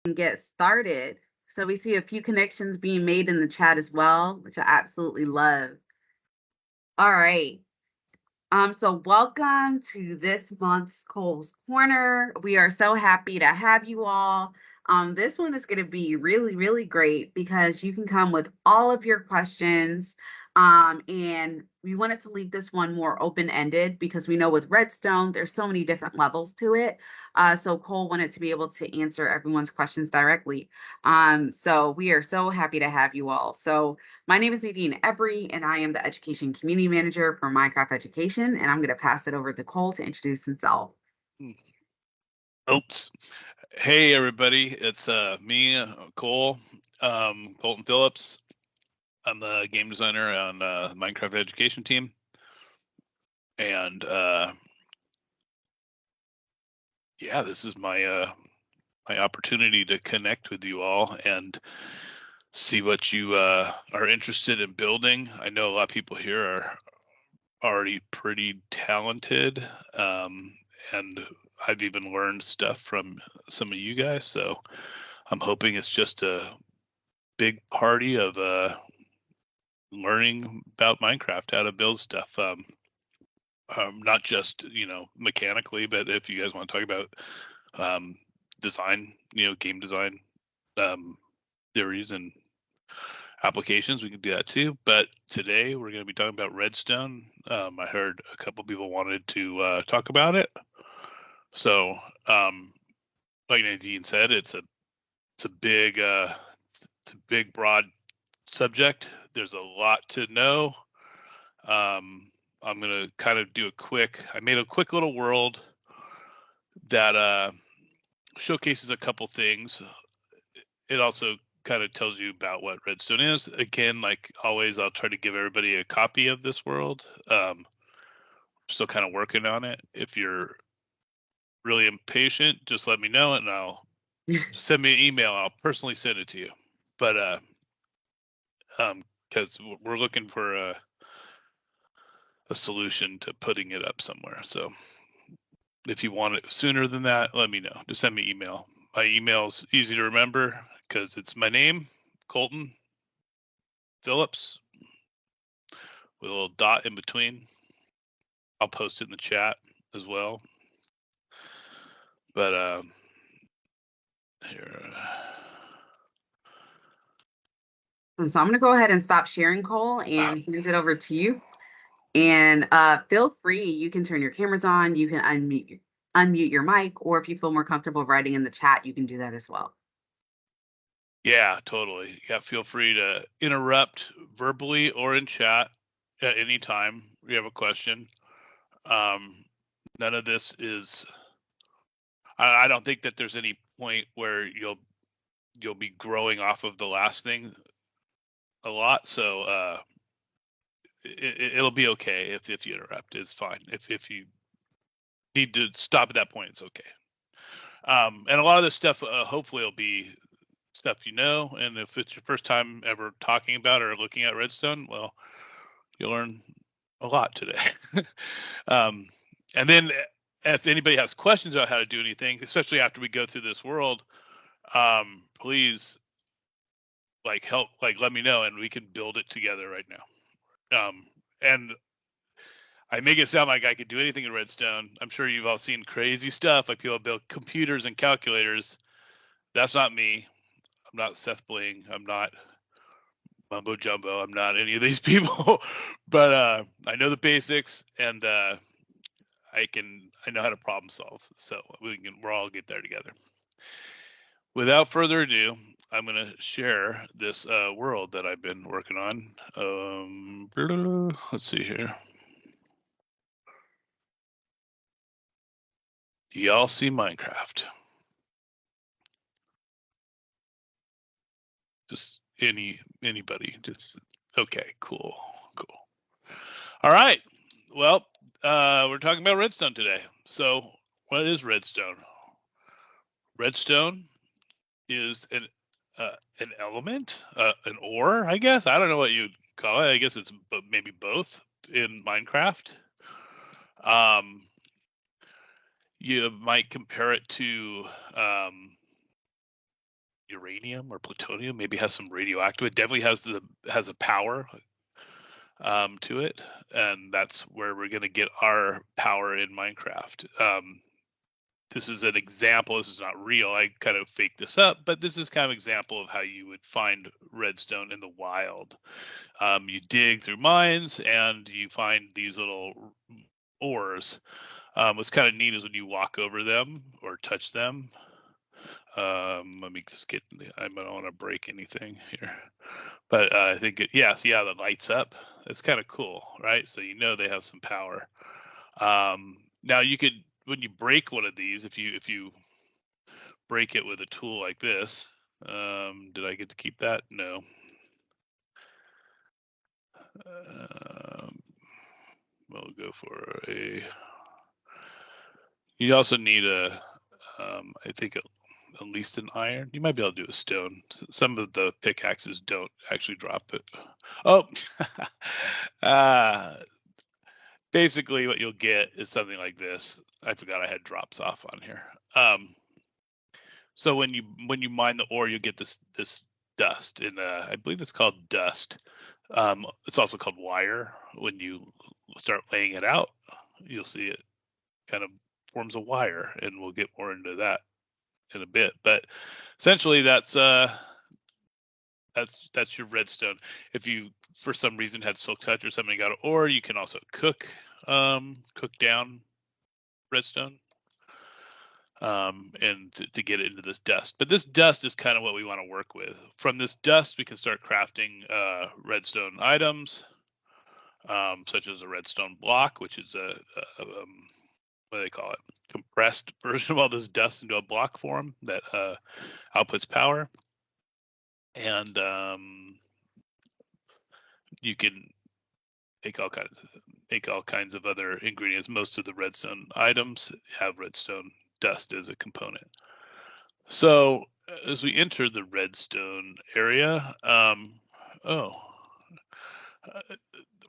And get started. So we see a few connections being made in the chat as well, which I absolutely love. All right. So welcome to this month's Cole's Corner. We are so happy to have you all. This one is going to be really, really great because you can come with all of your questions. And we wanted to leave this one more open-ended because we know with Redstone, there's so many different levels to it. So Cole wanted to be able to answer everyone's questions directly. So we are so happy to have you all. So my name is Nadine Embry, and I am the Education Community Manager for Minecraft Education, and I'm going to pass it over to Cole to introduce himself. Oops. Hey, everybody. It's me, Cole, Colton Phillips. I'm the game designer on the Minecraft Education team. And yeah, this is my my opportunity to connect with you all and see what you are interested in building. I know a lot of people here are already pretty talented, and I've even learned stuff from some of you guys. So I'm hoping it's just a big party of learning about Minecraft, how to build stuff. Not just mechanically, but if you guys want to talk about design, game design theories and applications, we can do that too. But today we're going to be talking about Redstone. I heard a couple people wanted to talk about it. So, like Nadine said, it's a big broad subject. There's a lot to know. I'm gonna kind of do I made a quick little world that showcases a couple things. It also kind of tells you about what Redstone is. Again, like always, I'll try to give everybody a copy of this world. Still kind of working on it. If you're really impatient, just let me know and I'll send me an email. I'll personally send it to you. But because we're looking for a solution to putting it up somewhere. So if you want it sooner than that, let me know. Just send me email. My email's easy to remember because it's my name, Colton Phillips, with a little dot in between. I'll post it in the chat as well. But here. So I'm going to go ahead and stop sharing, Cole, and hand it over to you. And feel free, you can turn your cameras on, you can unmute your mic, or if you feel more comfortable writing in the chat, you can do that as well. Yeah, totally. Yeah, feel free to interrupt verbally or in chat at any time you have a question. None of this is. I don't think that there's any point where you'll be growing off of the last thing a lot. So it'll be okay if you interrupt. It's fine. If you need to stop at that point, it's okay. And a lot of this stuff hopefully will be stuff you know. And if it's your first time ever talking about or looking at Redstone, well, you'll learn a lot today. And then if anybody has questions about how to do anything, especially after we go through this world, please let me know and we can build it together right now. And I make it sound like I could do anything in Redstone. I'm sure you've all seen crazy stuff, like people build computers and calculators. That's not me. I'm not Seth Bling. I'm not Mumbo Jumbo. I'm not any of these people. But I know the basics, and I know how to problem solve. So we'll all get there together. Without further ado, I'm going to share this world that I've been working on. Let's see here. Do y'all see Minecraft? Just anybody? Just okay. Cool. All right. Well, we're talking about Redstone today. So, what is Redstone? Redstone is an element, an ore, I guess. I don't know what you'd call it. I guess it's maybe both in Minecraft. You might compare it to uranium or plutonium, maybe has some radioactive. It definitely has a power to it, and that's where we're going to get our power in Minecraft. This is an example. This is not real. I kind of faked this up, but this is kind of an example of how you would find redstone in the wild. You dig through mines and you find these little ores. What's kind of neat is when you walk over them or touch them. Let me just get. I don't want to break anything here, but I think see how that lights up. It's kind of cool, right? So you know they have some power. Now you could, when you break one of these, if you break it with a tool like this, did I get to keep that? No. We'll go for a. You also need a, I think at least an iron. You might be able to do a stone. Some of the pickaxes don't actually drop it. Oh, basically what you'll get is something like this. I forgot I had drops off on here. So when you mine the ore, you'll get this dust, and I believe it's called dust. It's also called wire. When you start laying it out, you'll see it kind of forms a wire, and we'll get more into that in a bit. But essentially, that's your redstone. If you for some reason had silk touch or something got ore, you can also cook down redstone and to get it into this dust. But this dust is kind of what we want to work with. From this dust, we can start crafting redstone items, such as a redstone block, which is a what do they call it? Compressed version of all this dust into a block form that outputs power. And you can make all kinds of other ingredients. Most of the redstone items have redstone dust as a component. So as we enter the redstone area,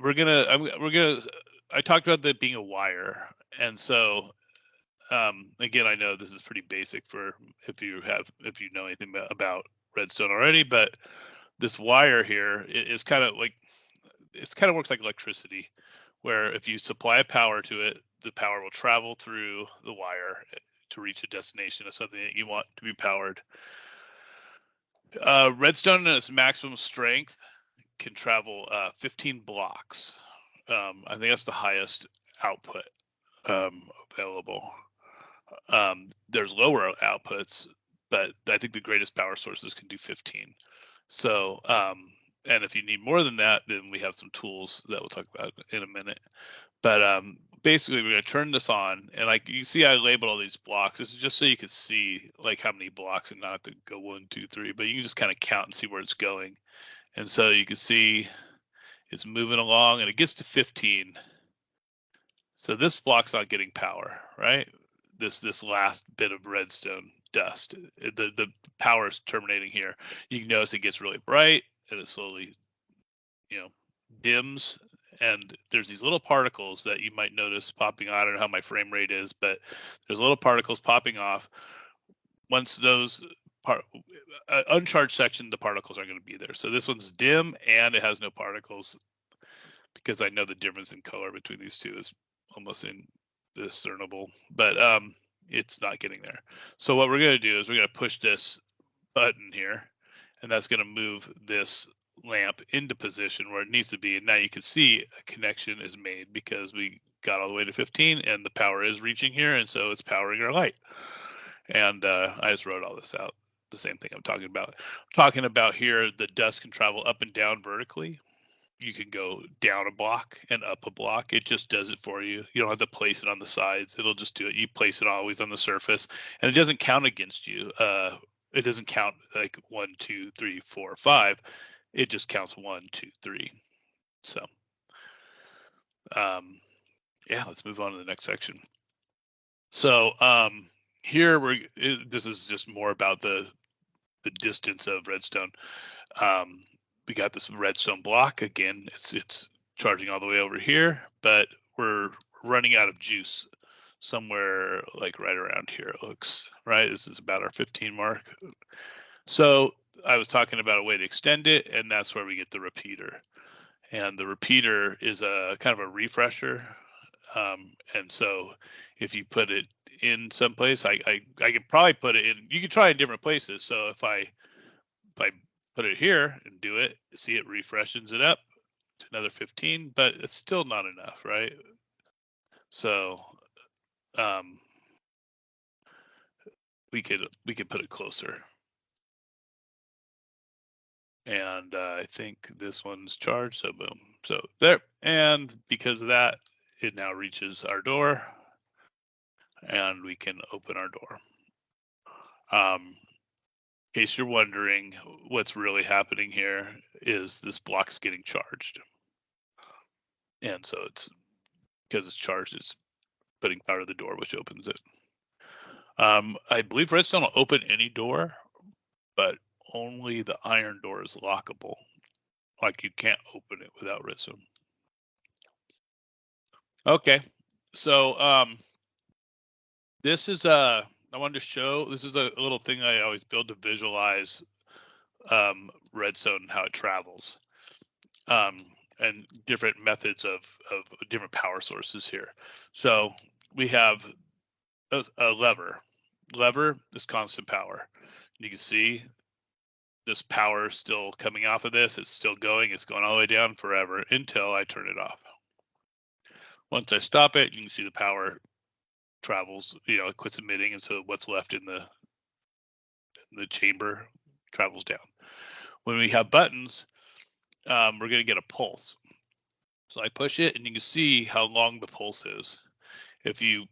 we're gonna. I talked about that being a wire, and so again, I know this is pretty basic for if you know anything about redstone already, but this wire here is kind of like works like electricity, where if you supply power to it, the power will travel through the wire to reach a destination of something that you want to be powered. Redstone at its maximum strength can travel 15 blocks. I think that's the highest output available. There's lower outputs, but I think the greatest power sources can do 15. So, and if you need more than that, then we have some tools that we'll talk about in a minute. But basically, we're going to turn this on, and like you see, I labeled all these blocks. This is just so you can see like how many blocks, and not have to go 1, 2, 3, but you can just kind of count and see where it's going. And so you can see it's moving along, and it gets to 15. So this block's not getting power, right? This last bit of redstone dust, the power is terminating here. You can notice it gets really bright, and it slowly, dims. And there's these little particles that you might notice popping. I don't know how my frame rate is, but there's little particles popping off. Once those uncharged section, the particles aren't going to be there. So this one's dim and it has no particles, because I know the difference in color between these two is almost indiscernible, but it's not getting there. So what we're going to do is we're going to push this button here, and that's going to move this lamp into position where it needs to be. And now you can see a connection is made because we got all the way to 15 and the power is reaching here, and so it's powering our light. And I just wrote all this out. The same thing I'm talking about. I'm talking about here, the dust can travel up and down vertically. You can go down a block and up a block. It just does it for you. You don't have to place it on the sides. It'll just do it. You place it always on the surface, and it doesn't count against you. It doesn't count like 1, 2, 3, 4, 5. It just counts 1, 2, 3. So, let's move on to the next section. So here this is just more about the distance of redstone. We got this redstone block again. It's charging all the way over here, but we're running out of juice somewhere like right around here. It looks right. This is about our 15 mark. So I was talking about a way to extend it, and that's where we get the repeater. And the repeater is a kind of a refresher. And so if you put it in some place, I could probably put it in. You could try in different places. So if I put it here and do it, see it refreshes it up to another 15, but it's still not enough, right? So we could put it closer. And I think this one's charged, so boom. So there, and because of that, it now reaches our door, and we can open our door. In case you're wondering, what's really happening here is this block's getting charged. And so it's because it's charged, it's putting power to the door, which opens it. I believe Redstone will open any door, but only the iron door is lockable. Like you can't open it without Redstone. Okay, so this is I wanted to show, this is a little thing I always build to visualize Redstone and how it travels, and different methods of different power sources here. So we have a lever. Lever is constant power. You can see this power still coming off of this. It's still going. It's going all the way down forever until I turn it off. Once I stop it, you can see the power travels, it quits emitting, and so what's left in the chamber travels down. When we have buttons, we're going to get a pulse. So I push it, and you can see how long the pulse is. If you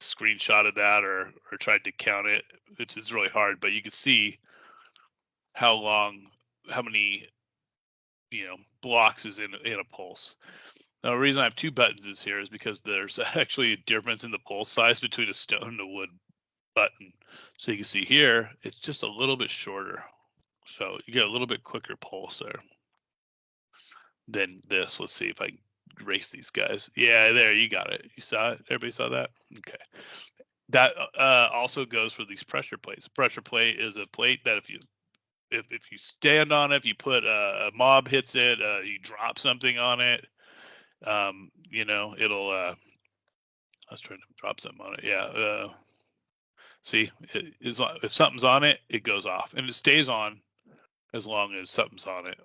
screenshotted that or tried to count it, it's really hard, but you can see how many blocks is in a pulse. Now, the reason I have two buttons is here is because there's actually a difference in the pulse size between a stone and a wood button. So you can see here, it's just a little bit shorter. So you get a little bit quicker pulse there than this. Let's see if I can erase these guys. Yeah, there, you got it. You saw it? Everybody saw that? Okay. That also goes for these pressure plates. Pressure plate is a plate that if you stand on it, if you put a mob hits it, you drop something on it, it'll. I was trying to drop something on it. Yeah. See, if something's on it, it goes off, and it stays on as long as something's on it.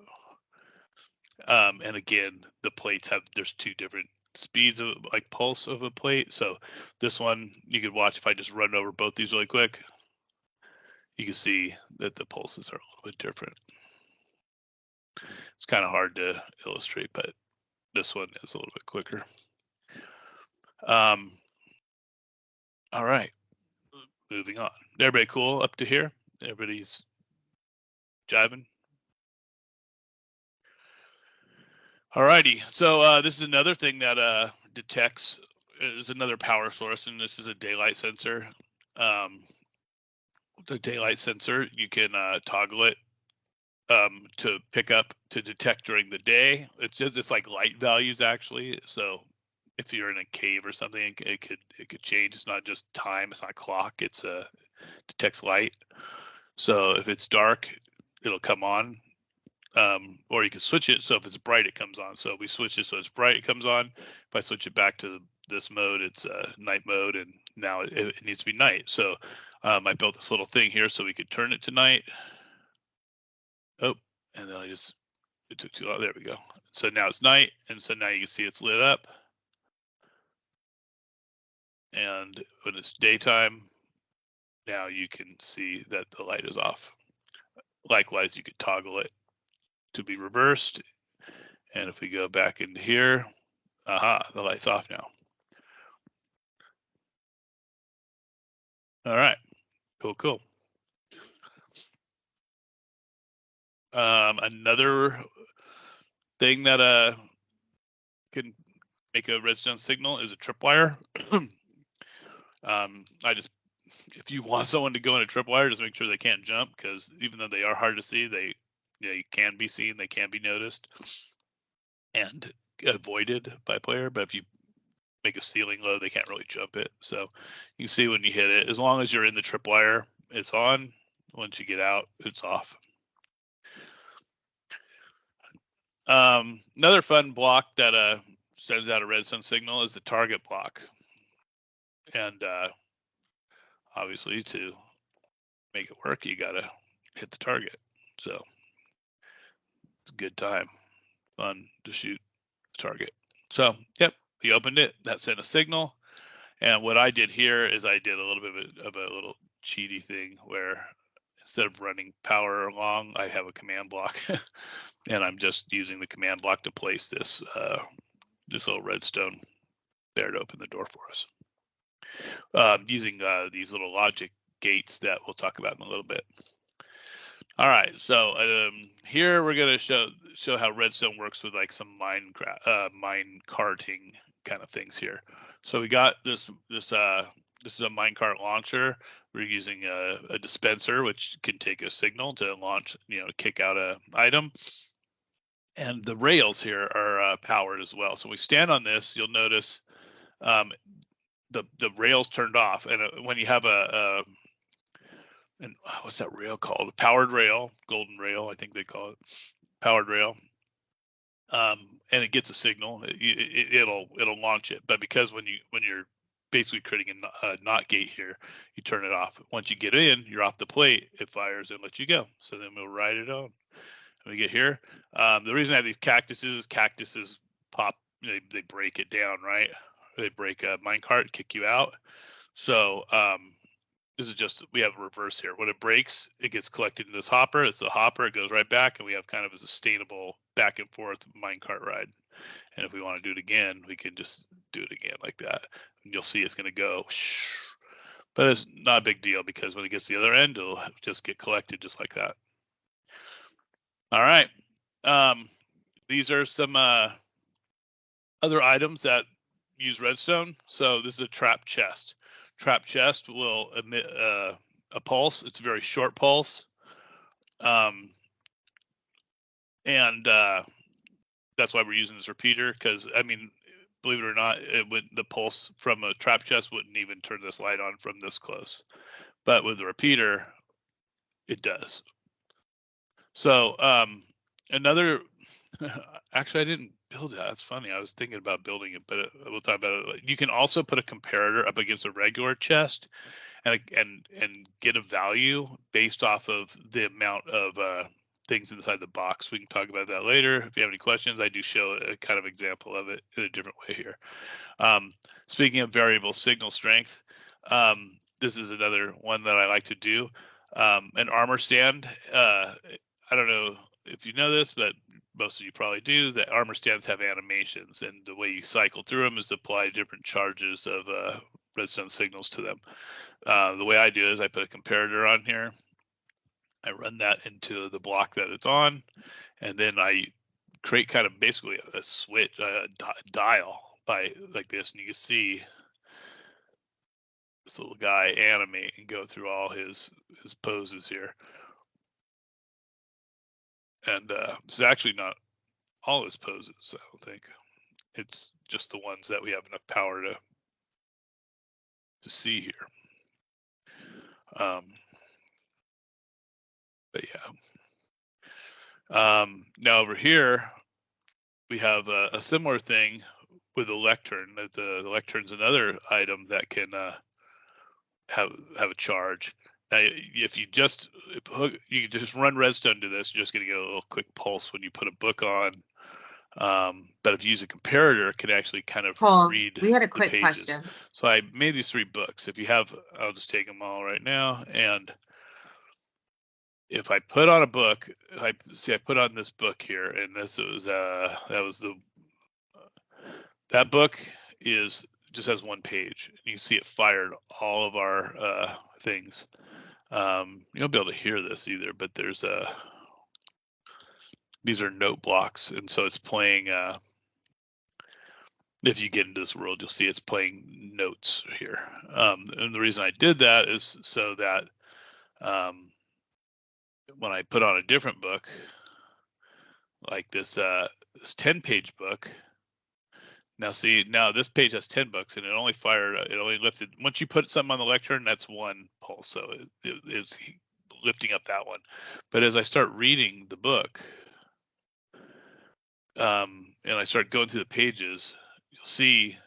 And again, the plates there's two different speeds of like pulse of a plate. So this one you could watch if I just run over both these really quick. You can see that the pulses are a little bit different. It's kind of hard to illustrate, but this one is a little bit quicker. All right, moving on. Everybody cool up to here? Everybody's jiving? All righty, so this is another thing that detects, is another power source, and this is a daylight sensor. The daylight sensor, you can toggle it to pick up, to detect during the day. It's like light values actually. So if you're in a cave or something, it could change. It's not just time. It's not clock. It's detects light. So if it's dark, it'll come on. Or you can switch it so if it's bright, it comes on. So we switch it so it's bright, it comes on. If I switch it back to this mode, it's night mode, and now it needs to be night. So I built this little thing here so we could turn it to night. Oh, and then it took too long. There we go. So now it's night, and so now you can see it's lit up. And when it's daytime, now you can see that the light is off. Likewise, you could toggle it to be reversed. And if we go back into here, the light's off now. All right, cool. Another thing that can make a redstone signal is a tripwire. If you want someone to go in a tripwire, just make sure they can't jump, because even though they are hard to see, they can be seen, they can be noticed and avoided by player. But if you make a ceiling low, they can't really jump it. So you can see when you hit it, as long as you're in the tripwire, it's on. Once you get out, it's off. Another fun block that sends out a redstone signal is the target block. And obviously, to make it work, you got to hit the target. So it's a good time, fun to shoot the target. So, yep, we opened it. That sent a signal. And what I did here is I did a little bit of a little cheaty thing where instead of running power along, I have a command block, and I'm just using the command block to place this little redstone there to open the door for us. Using these little logic gates that we'll talk about in a little bit. All right, so here we're gonna show how redstone works with like some mine carting kind of things here. So we got this is a minecart launcher. We're using a dispenser, which can take a signal to launch, to kick out a item. And the rails here are powered as well. So we stand on this, you'll notice the rails turned off. And when you have and what's that rail called? A powered rail, golden rail, I think they call it, powered rail. And it gets a signal, it'll launch it. But because when you're basically creating a NOT gate here, you turn it off. Once you get in, you're off the plate. It fires and lets you go. So then we'll ride it on. When we get here, the reason I have these cactuses pop. They break it down, right? They break a minecart, kick you out. So this is just, we have a reverse here. When it breaks, it gets collected in this hopper. It's a hopper. It goes right back, and we have kind of a sustainable back and forth minecart ride. And if we want to do it again, we can just do it again like that. And you'll see it's going to go, but it's not a big deal because when it gets to the other end, it'll just get collected just like that. All right. These are some other items that use redstone. So this is a trap chest. Trap chest will emit a pulse. It's a very short pulse. And that's why we're using this repeater, because believe it or not, the pulse from a trap chest wouldn't even turn this light on from this close. But with the repeater, it does. So another, actually I didn't build it. That's funny. I was thinking about building it, but we'll talk about it. You can also put a comparator up against a regular chest and get a value based off of the amount of things inside the box. We can talk about that later. If you have any questions, I do show a kind of example of it in a different way here. Speaking of variable signal strength, this is another one that I like to do. An armor stand. I don't know if you know this, but most of you probably do. That armor stands have animations, and the way you cycle through them is to apply different charges of redstone signals to them. The way I do it is I put a comparator on here. I run that into the block that it's on, and then I create kind of basically a switch, dial by like this, and you can see this little guy animate and go through all his poses here. And it's actually not all his poses, I don't think. It's just the ones that we have enough power to see here. But yeah. Now over here, we have a similar thing with the lectern. The lectern's another item that can have a charge. Now, if you just run redstone to this, you're just going to get a little quick pulse when you put a book on. But if you use a comparator, it can actually kind of read we had a the quick pages. question. So I made these 3 books. If you have, I'll just take them all right now. And if I put on a book, I put on this book here, and this was that book just has 1 page. You can see it fired all of our things. You won't be able to hear this either, but there's these are note blocks, and so it's playing. If you get into this world, you'll see it's playing notes here. And the reason I did that is so that when I put on a different book, like this 10-page book. Now see, now this page has 10 books, and it only lifted, once you put something on the lectern, that's 1 pulse. So it's lifting up that one. But as I start reading the book, and I start going through the pages, you'll see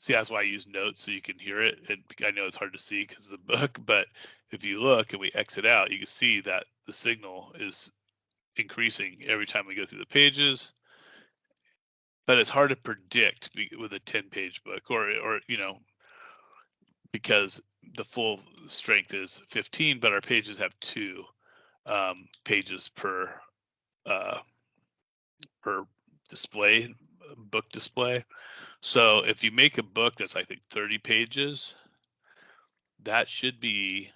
that's why I use notes so you can hear it. And I know it's hard to see because of the book, but if you look and we exit out, you can see that the signal is increasing every time we go through the pages. But it's hard to predict with a 10-page book, or because the full strength is 15, but our pages have 2 pages per display, book display. So if you make a book that's, I think, 30 pages, that should be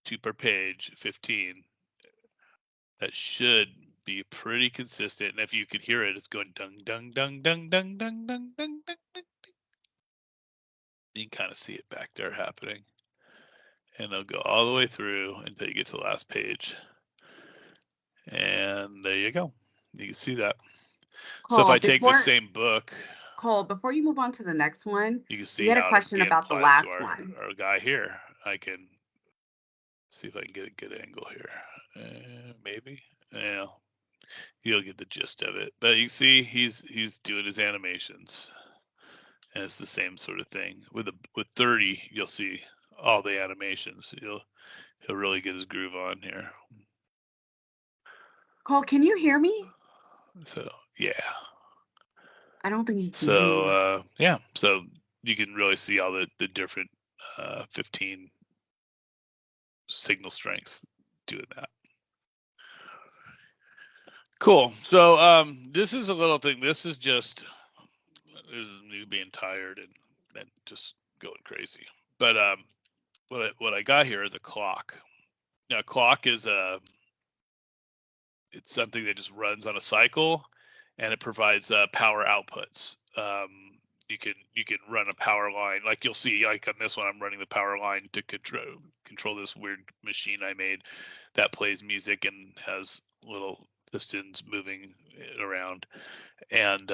2 per page, 15. That should be pretty consistent. And if you could hear it, it's going dung, dung, dung, dung, dung, dung, dung, dung, dung, dung. You can kind of see it back there happening. And it'll go all the way through until you get to the last page. And there you go. You can see that. So if Cole, I take the same book, Cole, before you move on to the next one, you can we see had a how it question again about the applies to last one. our guy here. I can see if I can get a good angle here. Maybe. Yeah, you'll get the gist of it. But you see, he's doing his animations, and it's the same sort of thing. With 30, you'll see all the animations. He'll really get his groove on here. Cole, can you hear me? So yeah. I don't think he can hear me. So yeah, so you can really see all the different 15 signal strengths doing that. Cool. So this is a little thing. This is me being tired and just going crazy. But what I got here is a clock. Now, a clock is it's something that just runs on a cycle, and it provides power outputs. You can run a power line, like you'll see, like on this one, I'm running the power line to control this weird machine I made that plays music and has little pistons moving around, and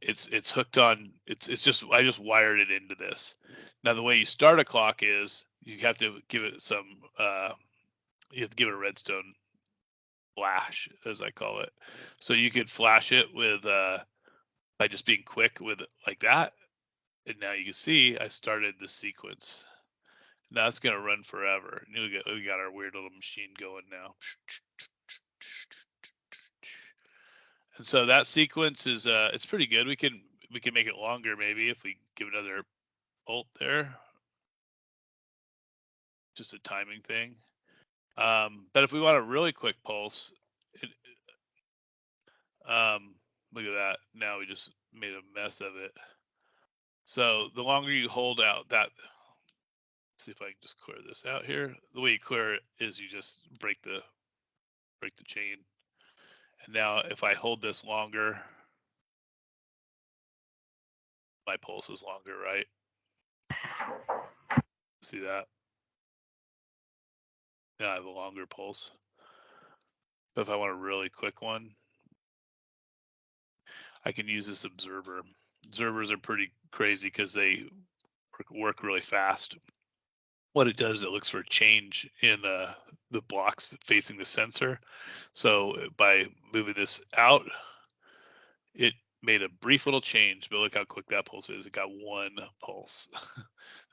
it's hooked on. It's just I just wired it into this. Now the way you start a clock is you have to give it some. You have to give it a redstone flash, as I call it. So you could flash it with by just being quick with it like that. And now you can see I started the sequence. Now it's gonna run forever. We got our weird little machine going now. And so that sequence is it's pretty good. We can make it longer maybe if we give another ult there. Just a timing thing. But if we want a really quick pulse, look at that. Now we just made a mess of it. So the longer you hold out that, see if I can just clear this out here. The way you clear it is you just break the chain. And now if I hold this longer, my pulse is longer, right? See that? Now I have a longer pulse. But if I want a really quick one, I can use this observer. Observers are pretty crazy because they work really fast. What it does, it looks for a change in the blocks facing the sensor. So by moving this out, it made a brief little change, but look how quick that pulse is. It got 1 pulse.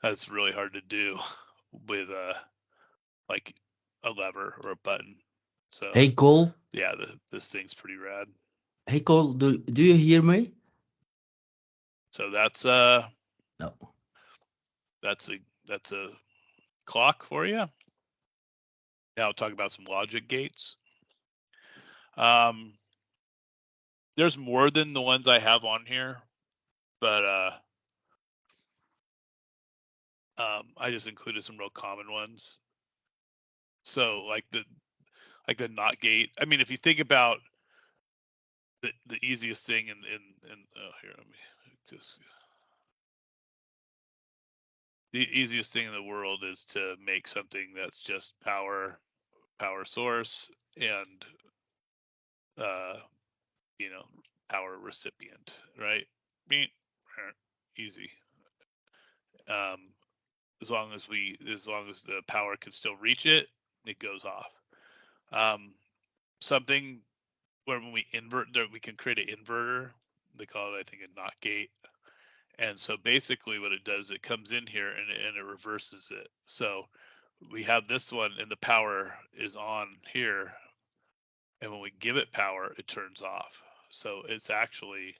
That's really hard to do with like a lever or a button. So Hey Cole, yeah, this thing's pretty rad. hey Cole, do you hear me? So that's No. that's a clock for you. Now I'll talk about some logic gates. There's more than the ones I have on here, but I just included some real common ones. So like the not gate. I mean, if you think about the easiest thing in oh, here, let me just, the easiest thing in the world is to make something that's just power source and power recipient, right? Easy. As long as the power can still reach it, it goes off. Something where when we invert, we can create an inverter. They call it, I think, a NOT gate. And so basically what it does, it comes in here and it reverses it. So we have this one and the power is on here. And when we give it power, it turns off. So it's actually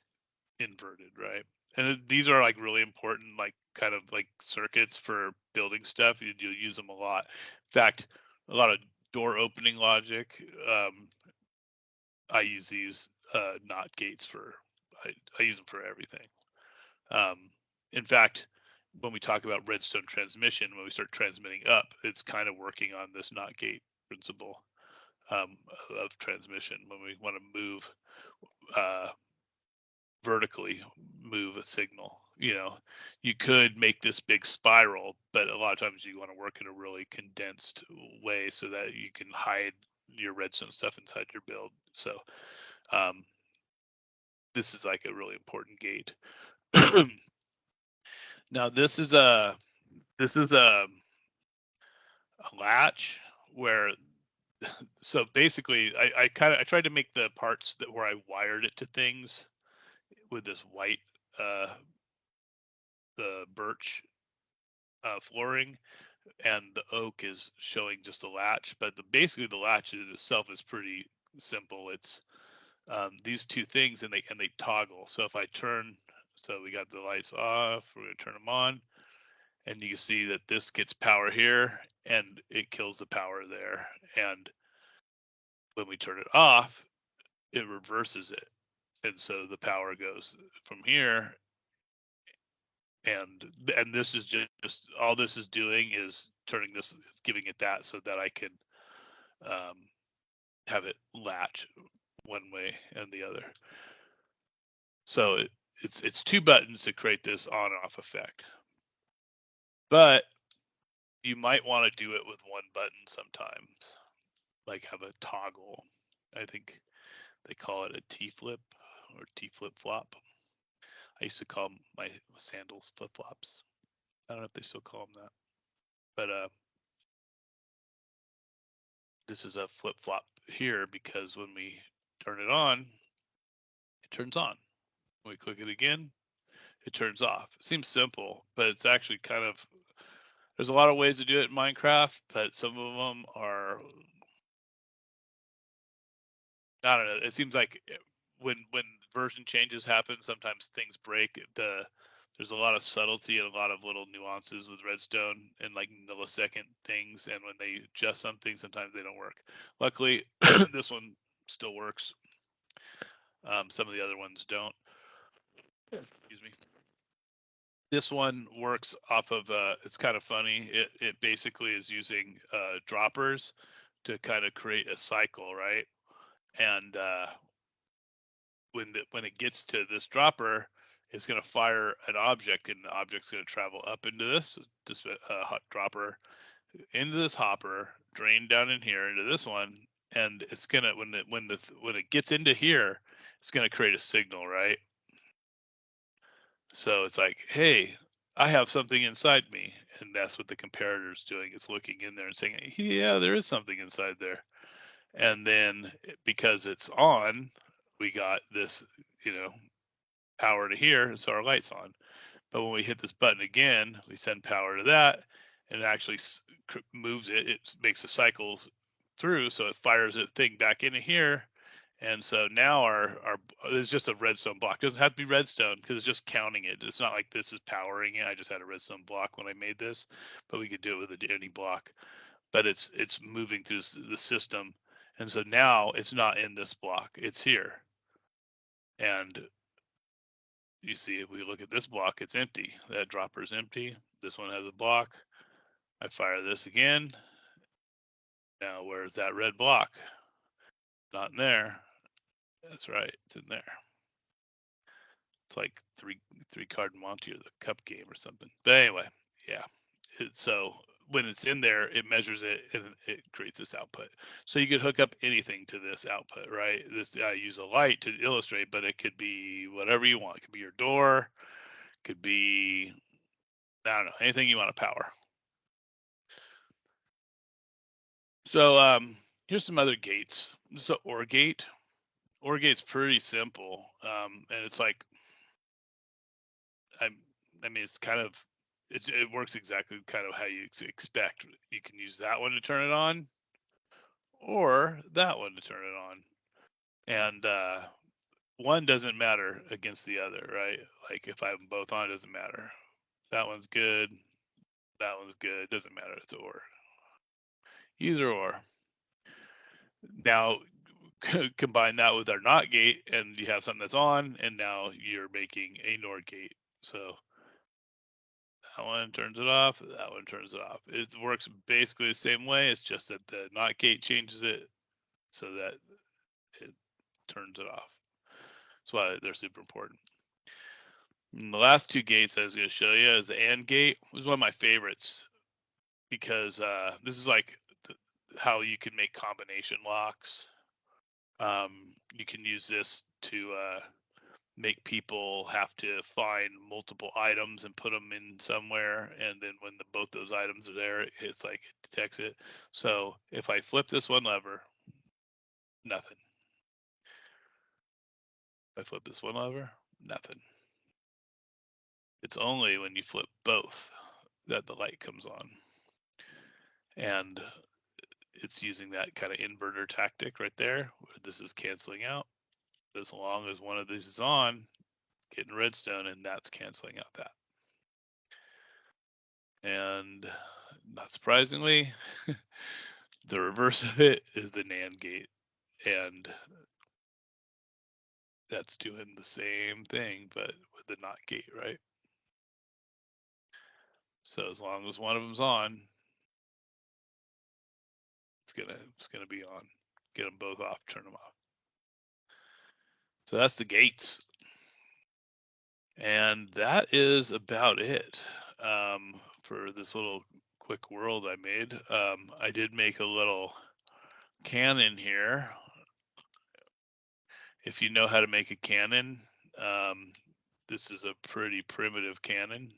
inverted, right? And these are like really important, like kind of like circuits for building stuff. You'll use them a lot. In fact, a lot of door opening logic. I use these NOT gates for. I use them for everything. In fact, when we talk about redstone transmission, when we start transmitting up, it's kind of working on this NOT gate principle of transmission. When we want to move uh, vertically, move a signal, you could make this big spiral, but a lot of times you want to work in a really condensed way so that you can hide your redstone stuff inside your build. So this is like a really important gate. Now this is a latch where so basically I tried to make the parts that where I wired it to things with this white the birch flooring, and the oak is showing just the latch, but basically the latch in itself is pretty simple. It's these two things and they toggle. So if I turn, so we got the lights off, we're gonna turn them on, and you can see that this gets power here and it kills the power there. And when we turn it off, it reverses it. And so the power goes from here, and this is just all this is doing is turning this, giving it that so that I can have it latch one way and the other. So it's two buttons to create this on and off effect. But you might want to do it with one button sometimes, like have a toggle. I think they call it a T-flip or T-flip flop. I used to call my sandals flip-flops. I don't know if they still call them that. But this is a flip-flop here because when we turn it on, it turns on. When we click it again, it turns off. It seems simple, but it's actually kind of, there's a lot of ways to do it in Minecraft, but some of them are, I don't know. It seems like when version changes happen, sometimes things break. There's a lot of subtlety and a lot of little nuances with Redstone and like millisecond things, and when they adjust something, sometimes they don't work. Luckily, this one still works. Some of the other ones don't. Excuse me. This one works off of it's kind of funny. It basically is using droppers to kind of create a cycle, right? And when it gets to this dropper, it's going to fire an object, and the object's going to travel up into this hot dropper, into this hopper, drain down in here into this one, and it's gonna when it gets into here, it's going to create a signal, right? So it's like, hey, I have something inside me, and that's what the comparator is doing. It's looking in there and saying, yeah, there is something inside there. And then because it's on, we got this, power to here, and so our light's on. But when we hit this button again, we send power to that, and it actually moves it. It makes the cycles through, so it fires the thing back into here. And so now our there's just a redstone block. It doesn't have to be redstone because it's just counting it. It's not like this is powering it. I just had a redstone block when I made this, but we could do it with any block. But it's moving through the system, and so now it's not in this block. It's here. And you see, if we look at this block, it's empty. That dropper is empty. This one has a block. I fire this again. Now, where's that red block? Not in there. That's right, it's in there. It's like three card Monte or the cup game or something. But anyway, yeah. So when it's in there, it measures it and it creates this output. So you could hook up anything to this output, right? I use a light to illustrate, but it could be whatever you want. It could be your door, it could be, I don't know, anything you want to power. So Here's some other gates. This is an OR gate. OR gate's pretty simple, and it's like I mean, it's kind of it works exactly kind of how you expect. You can use that one to turn it on, or that one to turn it on, and one doesn't matter against the other, right? Like if I have them both on, it doesn't matter. That one's good. That one's good. Doesn't matter. It's or. Either or. Now combine that with our NOT gate, and you have something that's on, and now you're making a NOR gate. So that one turns it off. That one turns it off. It works basically the same way. It's just that the NOT gate changes it so that it turns it off. That's why they're super important. And the last two gates I was going to show you is the AND gate. It was one of my favorites because this is like how you can make combination locks. You can use this to make people have to find multiple items and put them in somewhere, and then when both those items are there, it's like it detects it. So if I flip this one lever, nothing. If I flip this one lever, nothing. It's only when you flip both that the light comes on. And it's using that kind of inverter tactic right there, where this is canceling out. As long as one of these is on, getting redstone, and that's canceling out that. And not surprisingly, the reverse of it is the NAND gate. And that's doing the same thing, but with the NOT gate, right? So as long as one of them's on, it's gonna be on. Get them both off, turn them off. So that's the gates. And that is about it for this little quick world I made. I did make a little cannon here. If you know how to make a cannon, this is a pretty primitive cannon.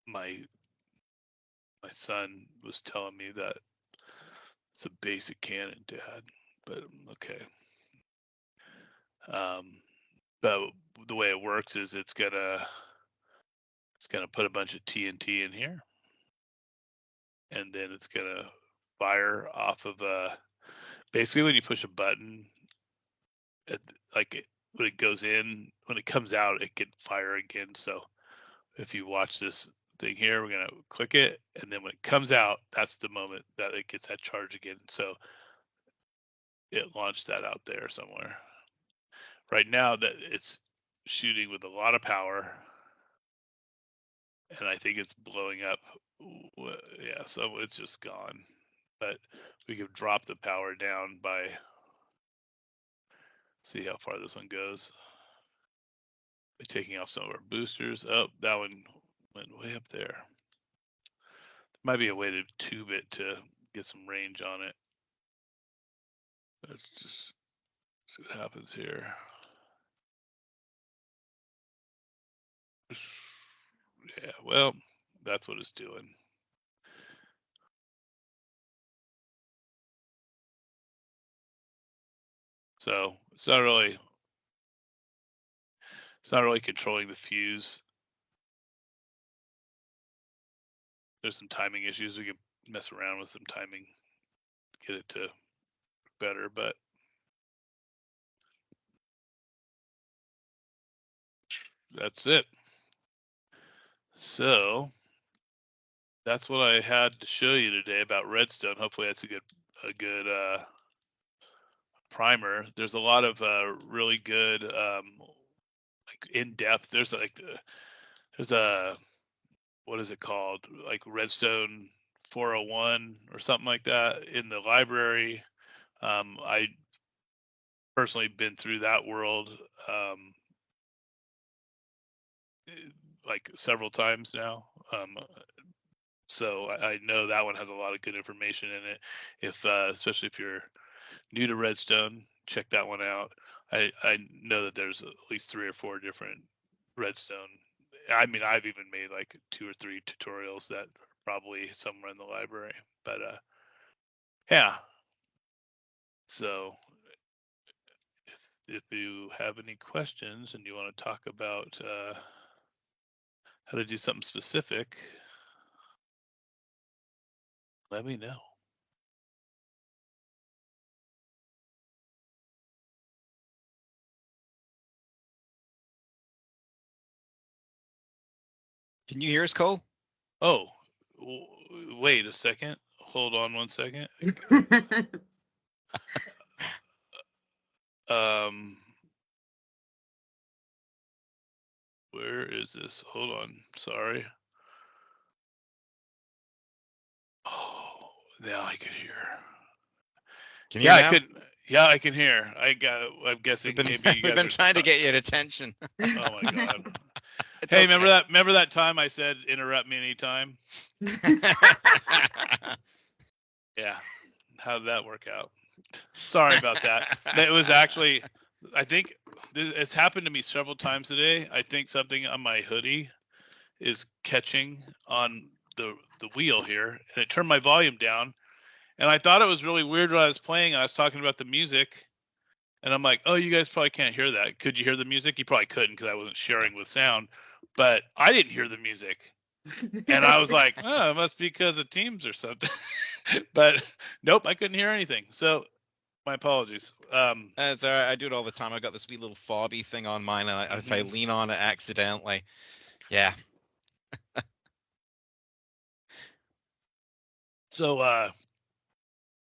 My son was telling me that it's a basic cannon, Dad, but okay. But the way it works is it's gonna put a bunch of TNT in here, and then it's gonna fire off of basically when you push a button, when it goes in, when it comes out, it can fire again. So if you watch this thing here, we're gonna click it, and then when it comes out, that's the moment that it gets that charge again. So it launched that out there somewhere. Right now that it's shooting with a lot of power, and I think it's blowing up. Yeah, so it's just gone. But we could drop the power down by, see how far this one goes, by taking off some of our boosters. Oh, that one went way up there. Might be a way to tube it to get some range on it. Let's just see what happens here. Yeah, well, that's what it's doing. So it's not really controlling the fuse. There's some timing issues. We could mess around with some timing, get it to better, but that's it. So that's what I had to show you today about Redstone. Hopefully that's a good primer. There's a lot of really good like in depth. There's a what is it called? Like Redstone 401 or something like that in the library. I personally been through that world like several times now. So I know that one has a lot of good information in it. If especially if you're new to Redstone, check that one out. I know that there's at least 3 or 4 different Redstone I mean, I've even made like 2 or 3 tutorials that are probably somewhere in the library. But yeah. So if you have any questions and you want to talk about how to do something specific, let me know. Can you hear us, Cole? Oh, wait a second. Hold on one second. Where is this? Hold on. Sorry. Oh, now I can hear. Can you hear now? I can hear. I'm guessing maybe you guys we've been are trying to get your attention. Oh my god. It's Hey, okay. remember that time I said interrupt me anytime? Yeah. How did that work out? Sorry about that. It was actually, I think it's happened to me several times today. I think something on my hoodie is catching on the wheel here, and it turned my volume down. And I thought it was really weird when I was playing. I was talking about the music, and I'm like, "Oh, you guys probably can't hear that. Could you hear the music?" You probably couldn't because I wasn't sharing with sound. But I didn't hear the music, and I was like, "Oh, it must be because of Teams or something." But nope, I couldn't hear anything. So my apologies. It's all right. I do it all the time. I got this wee little fobby thing on mine, and if I lean on it accidentally, yeah. So,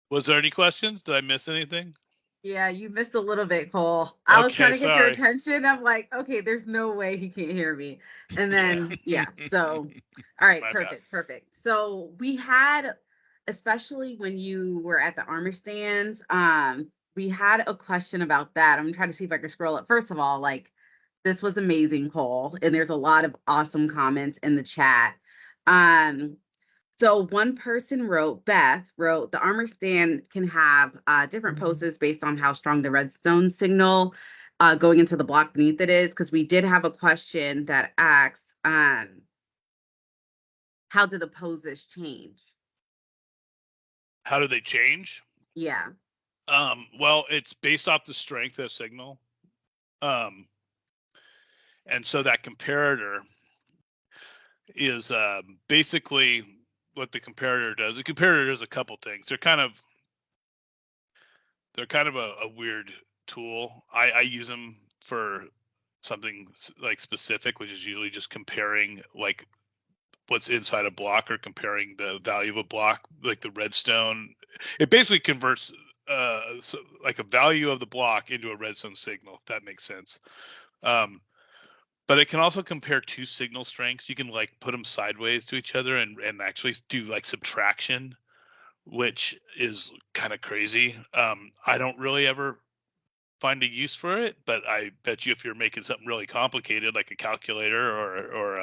was there any questions? Did I miss anything? Yeah, you missed a little bit, Cole. I was trying Okay, to get your sorry. attention. I'm like, okay, there's no way he can't hear me. And then, yeah, so, all right, My bad. perfect. So we had, especially when you were at the armor stands, we had a question about that. I'm trying to see if I can scroll up. First of all, like, this was amazing, Cole, and there's a lot of awesome comments in the chat. So one person wrote, Beth wrote, the armor stand can have different poses based on how strong the redstone signal going into the block beneath it is. Because we did have a question that asks, how do the poses change? How do they change? Yeah. Well, it's based off the strength of signal. And so that comparator is basically what the comparator does. The comparator does a couple things. They're kind of a weird tool. I use them for something like specific, which is usually just comparing like what's inside a block or comparing the value of a block, like the redstone. It basically converts like a value of the block into a redstone signal, if that makes sense. But it can also compare two signal strengths. You can like put them sideways to each other and actually do like subtraction, which is kind of crazy. I don't really ever find a use for it, but I bet you if you're making something really complicated, like a calculator or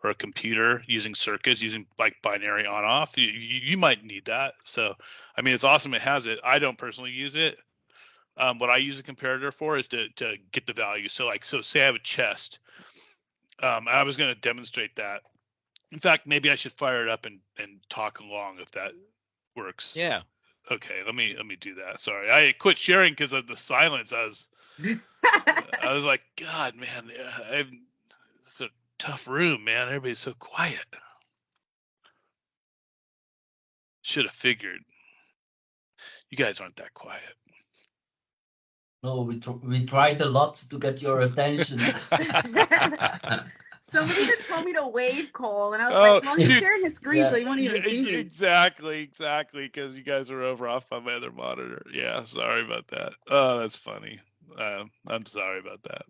a computer using circuits, using like binary on off, you might need that. So, I mean, it's awesome it has it. I don't personally use it. What I use a comparator for is to get the value. So say I have a chest. I was going to demonstrate that. In fact, maybe I should fire it up and talk along if that works. Yeah. Okay, let me do that. Sorry, I quit sharing because of the silence. I was like, God, man, it's a tough room, man. Everybody's so quiet. Should have figured. You guys aren't that quiet. No, we tried a lot to get your attention. Somebody even told me to wave, Cole, and I was like, well, he's sharing his screen, so he won't even see me. Exactly, because you guys are over off on my other monitor. Yeah, sorry about that. Oh, that's funny. I'm sorry about that.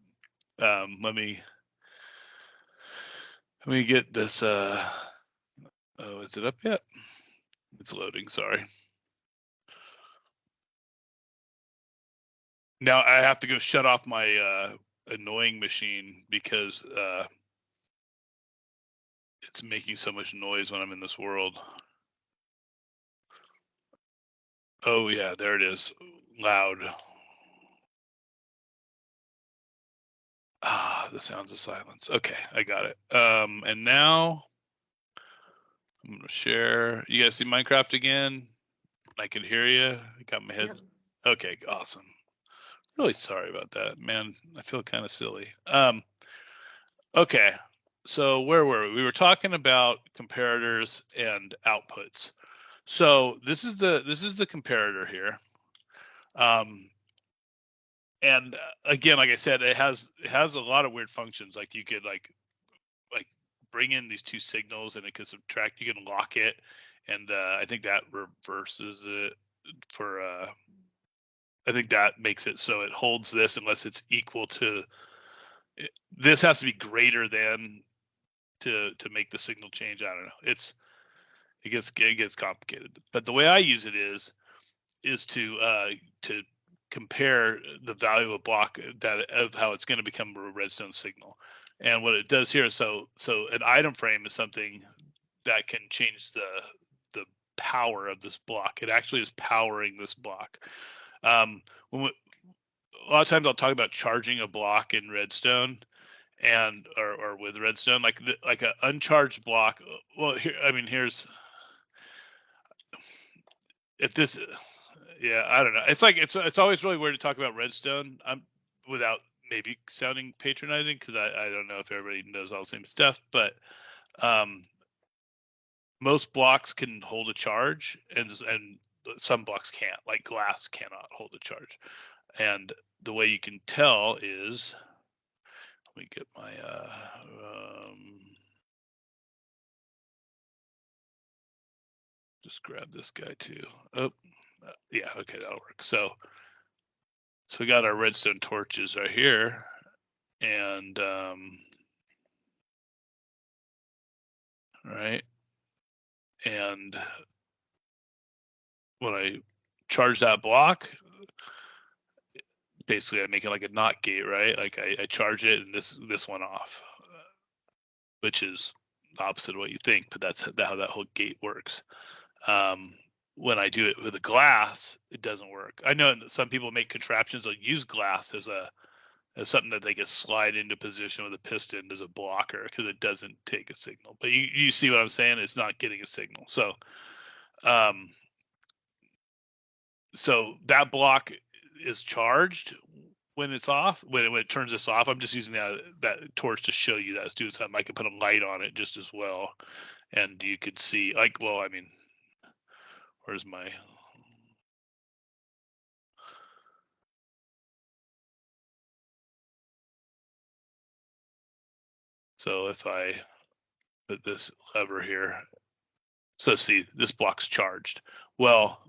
Let me get this. Oh, is it up yet? It's loading. Sorry. Now I have to go shut off my annoying machine because it's making so much noise when I'm in this world. Oh yeah, there it is. Loud. the sounds of silence. Okay, I got it. And now I'm gonna share. You guys see Minecraft again? I can hear you. I got my head. Yep. Okay, awesome. Really sorry about that, man. I feel kind of silly. Okay, so where were we? We were talking about comparators and outputs. So this is the comparator here. And again, like I said, it has a lot of weird functions. Like you could like bring in these two signals, and it can subtract. You can lock it, and I think that reverses it for. I think that makes it so it holds this unless it's equal to. This has to be greater than to make the signal change. I don't know. It gets complicated. But the way I use it is to compare the value of a block of how it's going to become a redstone signal. And what it does here, so an item frame is something that can change the power of this block. It actually is powering this block. A lot of times I'll talk about charging a block in redstone, and or with redstone, like an uncharged block. Well, here, I mean, here's if this. Yeah, I don't know. It's like it's always really weird to talk about redstone. Without maybe sounding patronizing, because I don't know if everybody knows all the same stuff, but most blocks can hold a charge, and some blocks can't. Like glass cannot hold a charge, and the way you can tell is, let me get my just grab this guy too. Oh, yeah, okay, that'll work. So we got our redstone torches right here, and right, and when I charge that block, basically I make it like a NOT gate, right? Like I charge it, and this went off, which is opposite of what you think, but that's how that whole gate works. When I do it with a glass, it doesn't work. I know that some people make contraptions that use glass as something that they can slide into position with a piston as a blocker, because it doesn't take a signal. But you see what I'm saying? It's not getting a signal. So so that block is charged when it's off. When it turns this off, I'm just using that torch to show you that it's doing something. I could put a light on it just as well, and you could see, like, well, I mean, where's my? So if I put this lever here, so see, this block's charged. Well,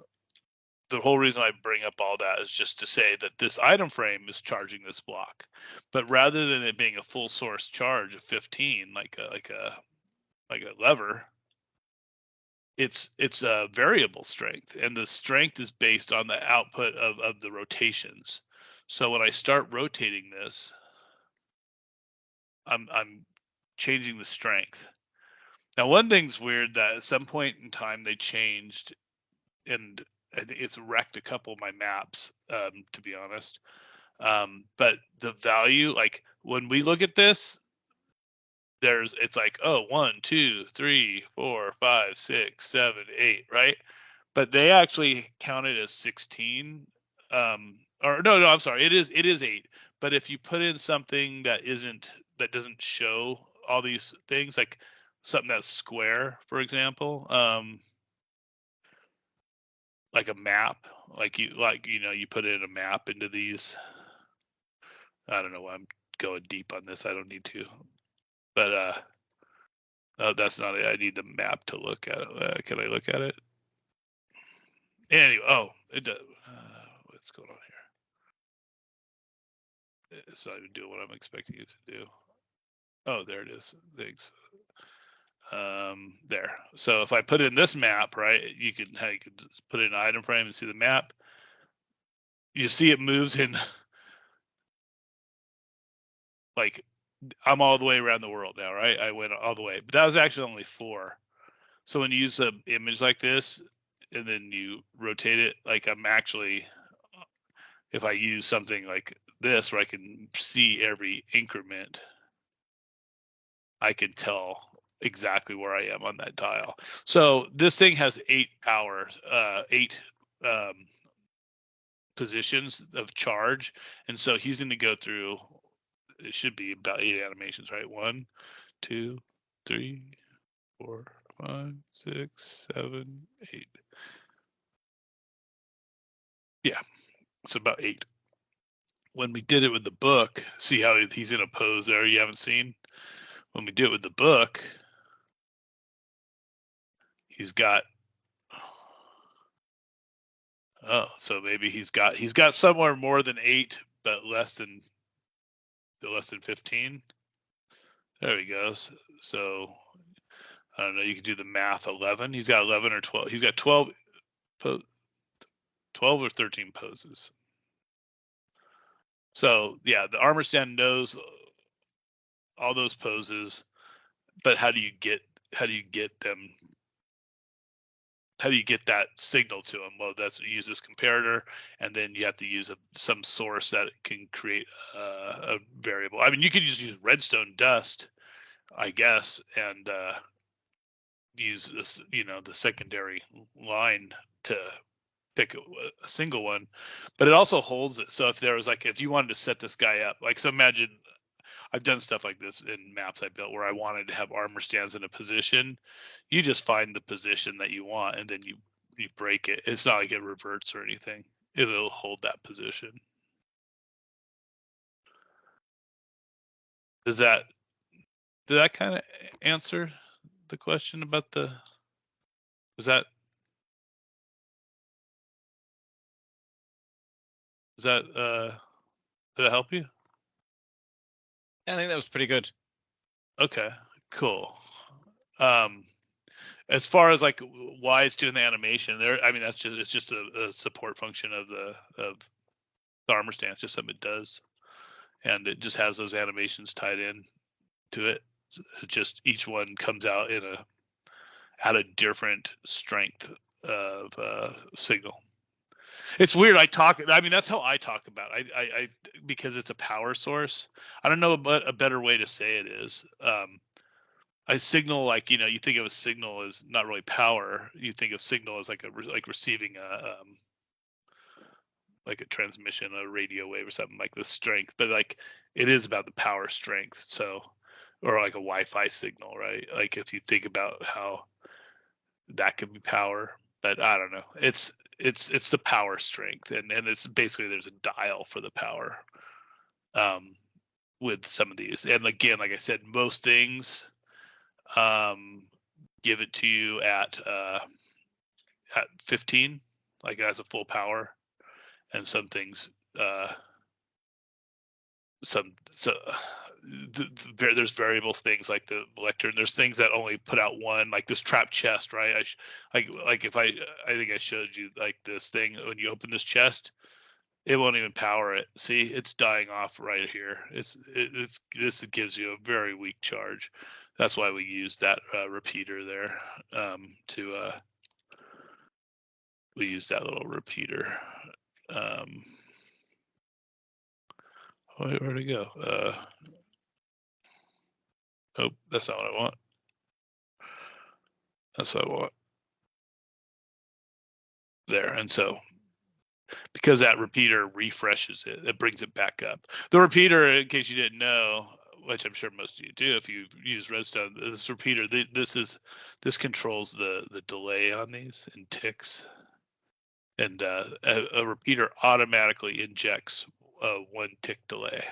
the whole reason I bring up all that is just to say that this item frame is charging this block, but rather than it being a full source charge of 15, like a lever, it's a variable strength, and the strength is based on the output of the rotations. So when I start rotating this, I'm changing the strength. Now, one thing's weird, that at some point in time they changed, and I think it's wrecked a couple of my maps, to be honest. But the value, like when we look at this, it's like, oh, 1, 2, 3, 4, 5, 6, 7, 8, right? But they actually count it as 16. Or no, I'm sorry, it is 8. But if you put in something that doesn't show all these things, like something that's square, for example, like a map, you put in a map into these. I don't know why I'm going deep on this. I don't need to, but that's not it. I need the map to look at it. Can I look at it? Anyway, it does. What's going on here? It's not even doing what I'm expecting it to do. Oh, there it is. Thanks. There. So if I put in this map, right, you could just put in an item frame and see the map. You see it moves in, like, I'm all the way around the world now, right? I went all the way, but that was actually only 4. So when you use an image like this and then you rotate it, like I'm actually, if I use something like this where I can see every increment, I can tell exactly where I am on that dial. So this thing has 8 hours, 8 positions of charge, and so he's going to go through. It should be about 8 animations, right? 1, 2, 3, 4, 5, 6, 7, 8. Yeah, it's about 8. When we did it with the book, see how he's in a pose there you haven't seen? When we do it with the book, he's got, oh, so maybe he's got somewhere more than 8, but less than 15. There he goes. So I don't know, you can do the math. 11. He's got 11 or 12. He's got 12 or 13 poses. So yeah, the armor stand knows all those poses, but how do you get them? How do you get that signal to them? Well, that's use this comparator, and then you have to use some source that can create a variable. I mean, you could just use redstone dust, I guess, and use this, the secondary line to pick a single one, but it also holds it. So if there was if you wanted to set this guy up, so imagine I've done stuff like this in maps I built where I wanted to have armor stands in a position. You just find the position that you want, and then you break it. It's not like it reverts or anything. It'll hold that position. Did that kind of answer the question about the? Was that? Did that help you? I think that was pretty good. Okay, cool. As far as why it's doing the animation there, I mean it's just a support function of the armor stand. It's just something it does, and it just has those animations tied in to it. It just each one comes out at a different strength of signal. It's weird. I mean, that's how I talk about it. I because it's a power source. I don't know what a better way to say it is. A signal, you think of a signal as not really power. You think of signal as like receiving a transmission, a radio wave or something, like the strength. But it is about the power strength. So, or like a Wi-Fi signal, right? Like if you think about how that could be power, but I don't know. It's the power strength, and it's basically there's a dial for the power with some of these. And again, like I said, most things give it to you at 15, like as a full power, and some things there's variable things like the lectern. There's things that only put out one, like this trap chest, right? I think I showed you this thing. When you open this chest, it won't even power it. See, it's dying off right here. This gives you a very weak charge. That's why we use that repeater there we use that little repeater. Where'd it go? Oh, that's not what I want. That's what I want. There, and so because that repeater refreshes it, it brings it back up. The repeater, in case you didn't know, which I'm sure most of you do if you use Redstone, this repeater, this controls the delay on these in ticks, and a repeater automatically injects a 1 tick delay.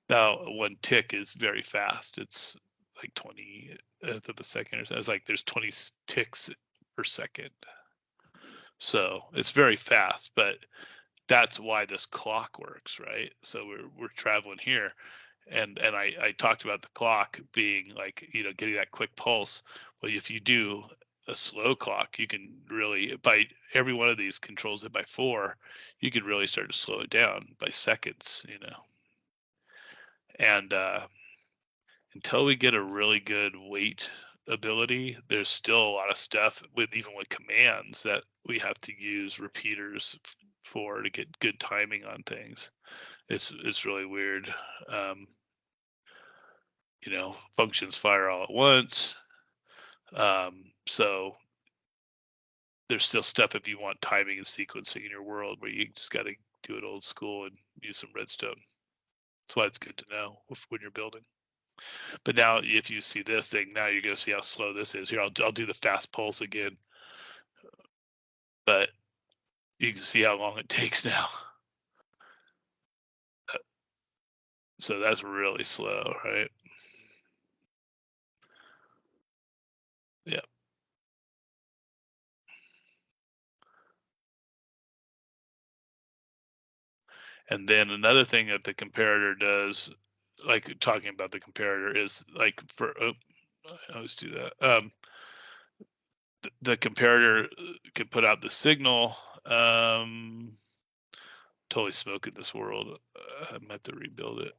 Now 1 tick is very fast. It's like 20th of a second or so. It's there's 20 ticks per second. So it's very fast, but that's why this clock works, right? So we're traveling here, and I talked about the clock being getting that quick pulse. Well, if you do a slow clock, you can really, by every one of these controls it by 4, you can really start to slow it down by seconds, and until we get a really good wait ability, there's still a lot of stuff even with commands that we have to use repeaters for to get good timing on things. It's really weird. Functions fire all at once. So there's still stuff if you want timing and sequencing in your world where you just got to do it old school and use some redstone. That's why it's good to know when you're building. But now, if you see this thing, now you're going to see how slow this is. Here, I'll do the fast pulse again. But you can see how long it takes now. So that's really slow, right? Yeah. And then another thing that the comparator does, like talking about the comparator, is like I always do that. The comparator can put out the signal. Totally smoking this world. I might have to rebuild it.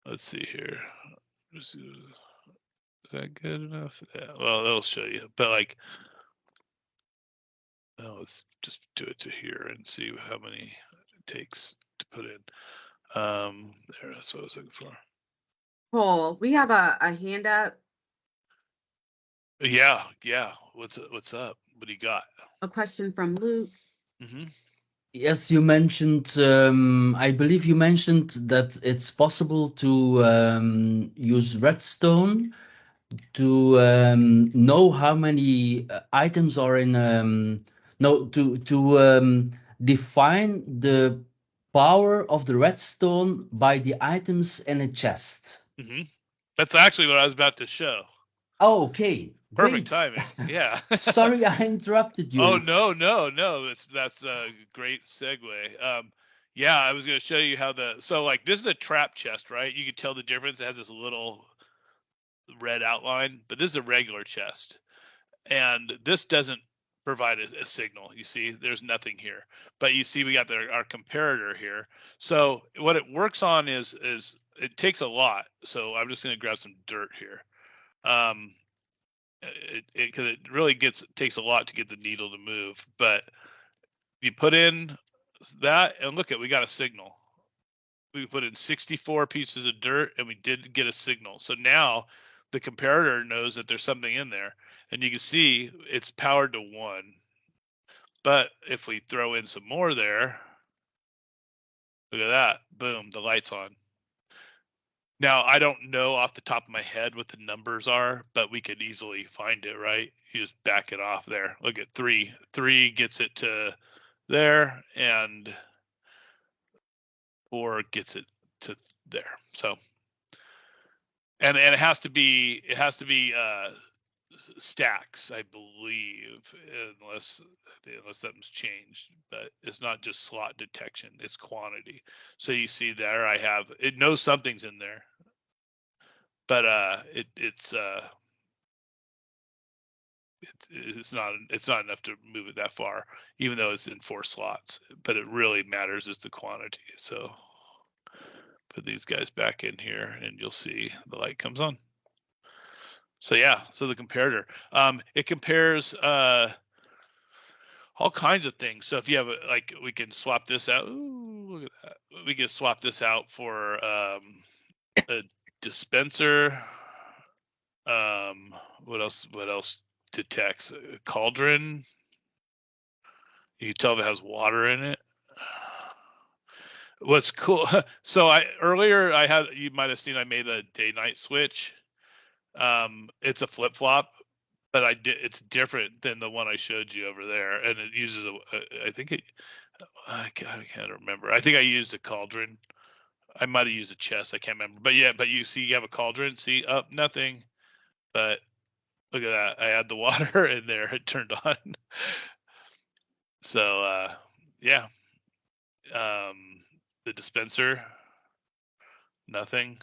Let's see here. Is that good enough? Yeah, well, that'll show you. But like, let's just do it to here and see how many it takes to put in. There, that's what I was looking for. Cole, we have a hand up, Yeah. What's up? What do you got? a question from Luke. Mm-hmm. Yes, you mentioned, I believe you mentioned that it's possible to use Redstone to know how many items are in, no, to define the power of the redstone by the items in a chest. Mm-hmm. That's actually what I was about to show. Oh, okay, Perfect great. timing. Yeah. Sorry, I interrupted you. Oh no. That's a great segue. Yeah, I was going to show you how so like this is a trap chest, right? You can tell the difference. It has this little red outline, but this is a regular chest, and this doesn't provide a signal. You see, there's nothing here, but you see we got our comparator here. So what it works on is it takes a lot. So I'm just going to grab some dirt here. Because it really takes a lot to get the needle to move, but you put in that and look we got a signal. We put in 64 pieces of dirt and we did get a signal. So now the comparator knows that there's something in there, and you can see it's powered to 1. But if we throw in some more there, look at that, boom, the light's on. Now, I don't know off the top of my head what the numbers are, but we could easily find it, right? You just back it off there. Look at 3. 3 gets it to there, and 4 gets it to there. So, and it has to be stacks, I believe, unless something's changed. But it's not just slot detection; it's quantity. So you see there, it knows something's in there, but it's not enough to move it that far, even though it's in 4 slots. But it really matters is the quantity. So put these guys back in here, and you'll see the light comes on. So yeah, so the comparator, it compares all kinds of things. So if you have we can swap this out. Ooh, look at that. We can swap this out for a dispenser. What else detects? A cauldron. You can tell if it has water in it. What's cool? So you might have seen I made a day-night switch. It's a flip-flop, but it's different than the one I showed you over there, and it uses I can't remember. I think I used a cauldron. I might have used a chest. I can't remember. But yeah, but you see, you have a cauldron. See, nothing. But look at that. I add the water in there. It turned on. So yeah. The dispenser, nothing.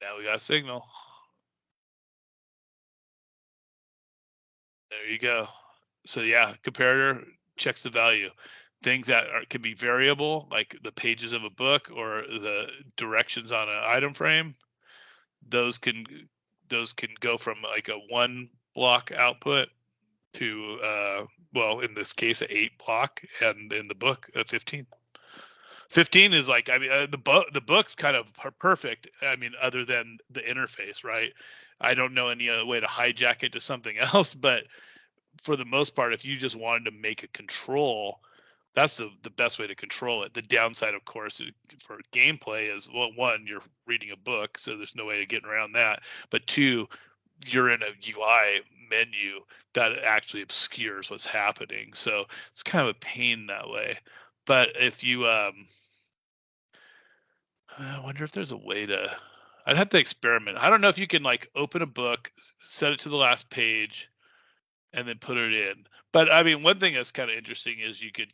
Now we got a signal. There you go. So yeah, comparator checks the value. Things that can be variable, like the pages of a book or the directions on an item frame, those can go from like a 1 block output to well, in this case, an 8 block, and in the book, a 15. 15 is like, I mean, the book's kind of perfect. I mean, other than the interface, right? I don't know any other way to hijack it to something else, but for the most part, if you just wanted to make a control, that's the best way to control it. The downside, of course, for gameplay is, well, one, you're reading a book, so there's no way to get around that. But two, you're in a UI menu that actually obscures what's happening. So it's kind of a pain that way. But if you, I wonder if there's a way to, I'd have to experiment. I don't know if you can like open a book, set it to the last page, and then put it in. But I mean, one thing that's kind of interesting is you could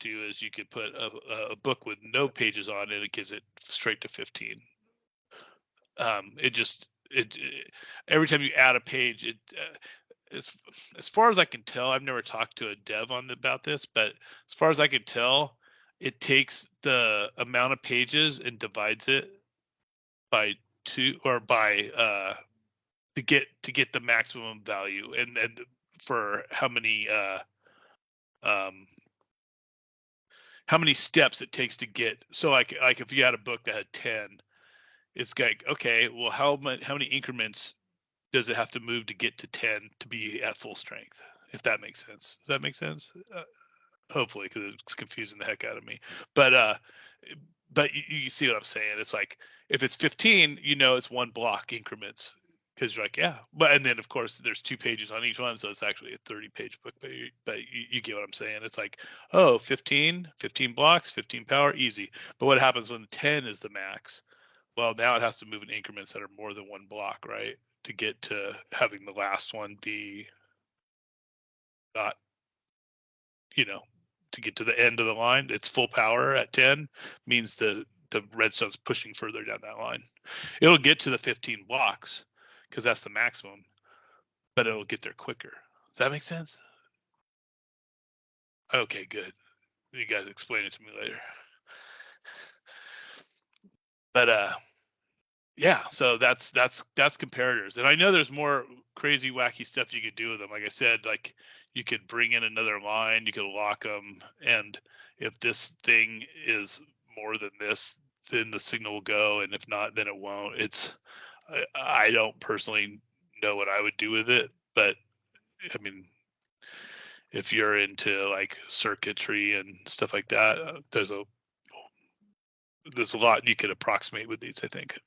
put a book with no pages on it. It gives it straight to 15. It every time you add a page, as far as I can tell, I've never talked to a dev about this, but as far as I can tell, it takes the amount of pages and divides it by 2, or by to get the maximum value, and for how many steps it takes to get. So like if you had a book that had 10, it's like, okay, well, how many increments does it have to move to get to 10 to be at full strength? If that makes sense. Does that make sense? Hopefully, because it's confusing the heck out of me. But you see what I'm saying? It's like, if it's 15, it's 1 block increments, because you're like, yeah. But and then of course there's 2 pages on each one, so it's actually a 30-page book. But you get what I'm saying? It's like, oh, 15 blocks, 15 power, easy. But what happens when 10 is the max? Well, now it has to move in increments that are more than 1 block, right? To get to having the last one be not, to get to the end of the line. It's full power at 10 means the redstone's pushing further down that line. It'll get to the 15 blocks because that's the maximum, but it'll get there quicker. Does that make sense? Okay, good. You guys explain it to me later. But yeah, so that's comparators. And I know there's more crazy wacky stuff you could do with them. Like I said, like you could bring in another line, you could lock them, and if this thing is more than this, then the signal will go, and if not, then it won't. I don't personally know what I would do with it, but I mean, if you're into like circuitry and stuff like that, there's a lot you could approximate with these, I think.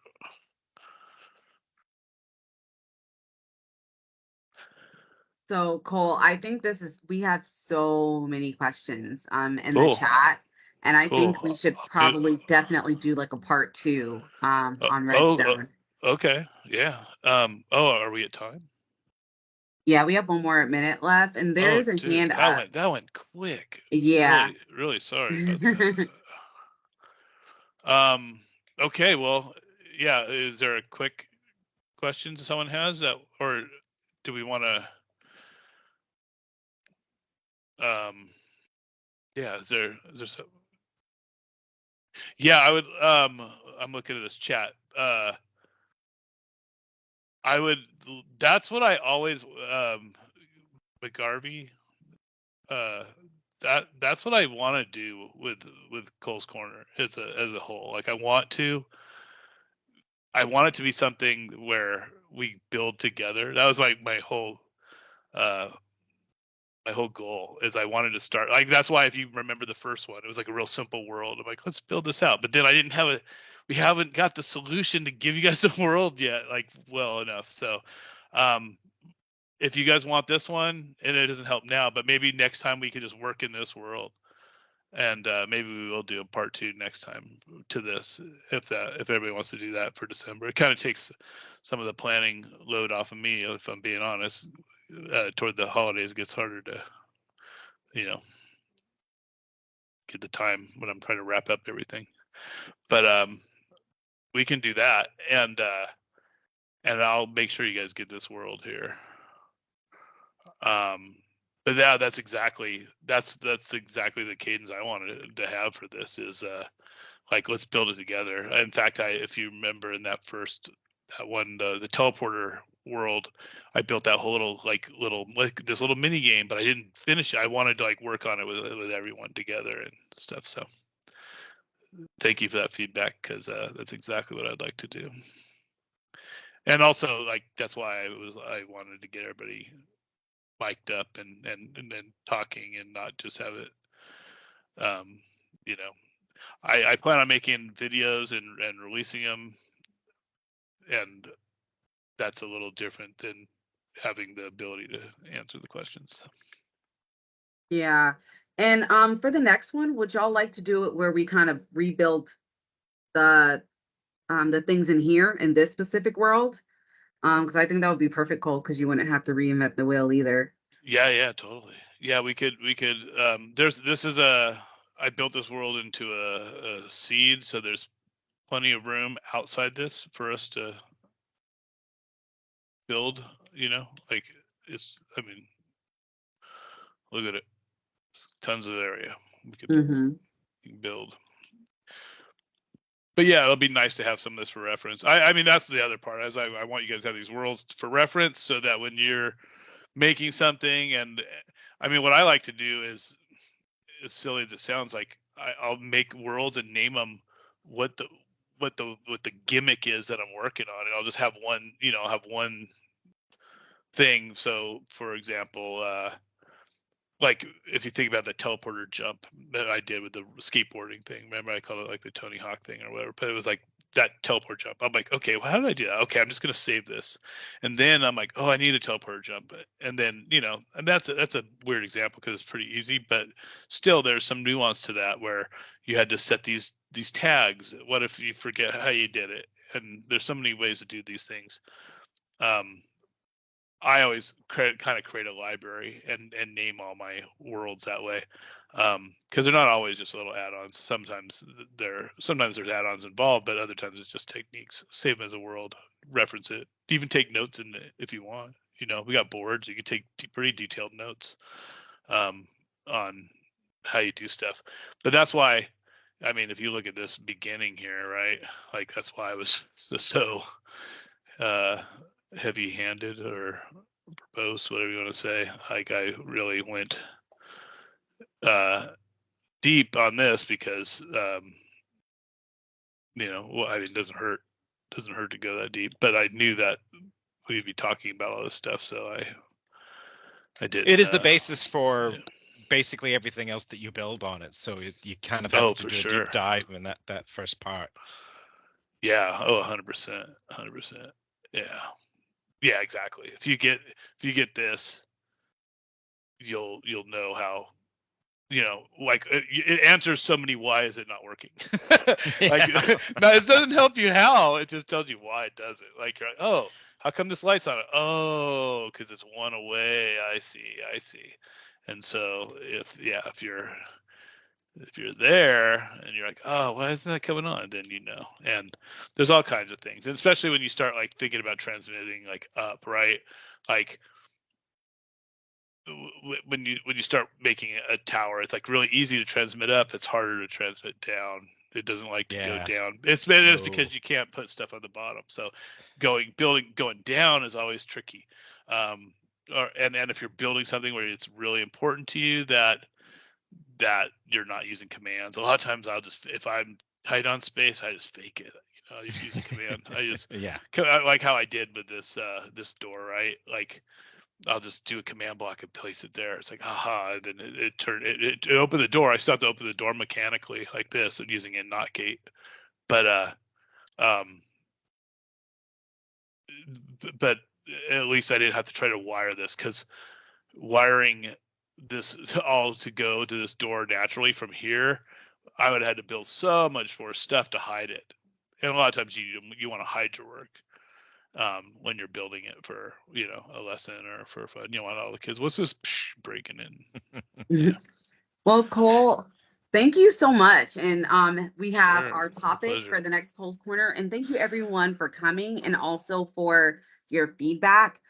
So Cole, I think we have so many questions in Cool. the chat, and I Cool. think we should probably definitely do like a part 2 on Redstone. Okay. Yeah. Are we at time? Yeah, we have 1 more minute left, and there is a hand up. That went quick. Yeah. Really, really sorry about that. Okay, well, yeah, is there a quick question someone has, that, or do we want to yeah, is there some? Yeah, I would I'm looking at this chat. That's what I always McGarvey, that's what I want to do with Cole's Corner as a whole. Like I want it to be something where we build together. That was like my whole goal, is I wanted to start, like, that's why, if you remember the first one, it was like a real simple world. I'm like, let's build this out. But then we haven't got the solution to give you guys the world yet, like, well enough. So if you guys want this one, and it doesn't help now, but maybe next time we could just work in this world, and maybe we will do a part 2 next time to this, if everybody wants to do that for December. It kind of takes some of the planning load off of me, if I'm being honest. Toward the holidays, it gets harder to get the time when I'm trying to wrap up everything. But we can do that, and I'll make sure you guys get this world here. But yeah, that's exactly the cadence I wanted to have for this, is like, let's build it together. In fact, if you remember in that one, the teleporter world, I built that whole like this little mini game, but I didn't finish it. I wanted to like work on it with everyone together and stuff. So thank you for that feedback, because that's exactly what I'd like to do. And also, like, that's why I wanted to get everybody mic'd up and talking, and not just have it, you know, I plan on making videos and releasing them, and that's a little different than having the ability to answer the questions. Yeah. And for the next one, would y'all like to do it where we kind of rebuild the things in here in this specific world? Because I think that would be perfect, Cole, because you wouldn't have to reinvent the wheel either. Yeah, totally. Yeah, we could I built this world into a seed, so there's plenty of room outside this for us to build, like, I mean, look at it. It's tons of area we could build. But yeah, it'll be nice to have some of this for reference. I mean, that's the other part. As I want you guys to have these worlds for reference, so that when you're making something, and I mean, what I like to do is, as silly as it sounds, like I'll make worlds and name them what the gimmick is that I'm working on, and I'll just have one thing. So, for example, like if you think about the teleporter jump that I did with the skateboarding thing, remember I called it like the Tony Hawk thing or whatever, but it was like that teleport jump. I'm like, okay, well, how did I do that? Okay, I'm just gonna save this, and then I'm like, oh, I need a teleporter jump, and then and that's a weird example because it's pretty easy, but still there's some nuance to that where you had to set these tags. What if you forget how you did it? And there's so many ways to do these things. I always kind of create a library and name all my worlds that way, because they're not always just little add-ons. Sometimes there's add-ons involved, but other times it's just techniques. Save them as a world, reference it, even take notes in it if you want. We got boards. You can take pretty detailed notes on how you do stuff. But that's why, I mean, if you look at this beginning here, right? Like that's why I was so heavy-handed or verbose, whatever you want to say. Like I really went deep on this because I mean, it doesn't hurt to go that deep, but I knew that we'd be talking about all this stuff, so I did. It is the basis for basically everything else that you build on it, so you kind of have to do a deep dive in that first part. Yeah. 100%. Yeah, exactly. If you get this, you'll know how, like it answers so many why is it not working. Like now it doesn't help you how, it just tells you why it doesn't. Like you're like, oh, how come this light's on? Oh, because it's one away. I see. And so if you're there and you're like, oh, why isn't that coming on? Then and there's all kinds of things, and especially when you start like thinking about transmitting like up, right? Like when you start making a tower, it's like really easy to transmit up. It's harder to transmit down. It doesn't like to go down. It's because you can't put stuff on the bottom. So going down is always tricky. And if you're building something where it's really important to you that you're not using commands, a lot of times if I'm tight on space, I just fake it. I just use a command. I just like how I did with this door, right? Like I'll just do a command block and place it there. It's like, haha. And then it opened the door. I still have to open the door mechanically like this and using a not gate. But but at least I didn't have to try to wire this, because wiring this all to go to this door naturally from here, I would have had to build so much more stuff to hide it. And a lot of times you want to hide your work. When you're building it for a lesson or for fun, you want all the kids, what's this breaking in? Yeah. Well, Cole, thank you so much. And we have our Sure, topic for the next Cole's Corner. And thank you everyone for coming, and also for your feedback.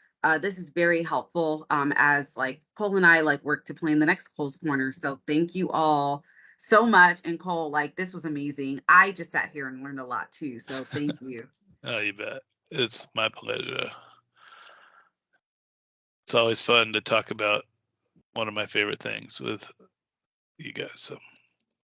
This is very helpful as like Cole and I like work to plan the next Cole's Corner. So thank you all so much. And Cole, like this was amazing. I just sat here and learned a lot too. So thank you. Oh, you bet. It's my pleasure. It's always fun to talk about one of my favorite things with you guys. So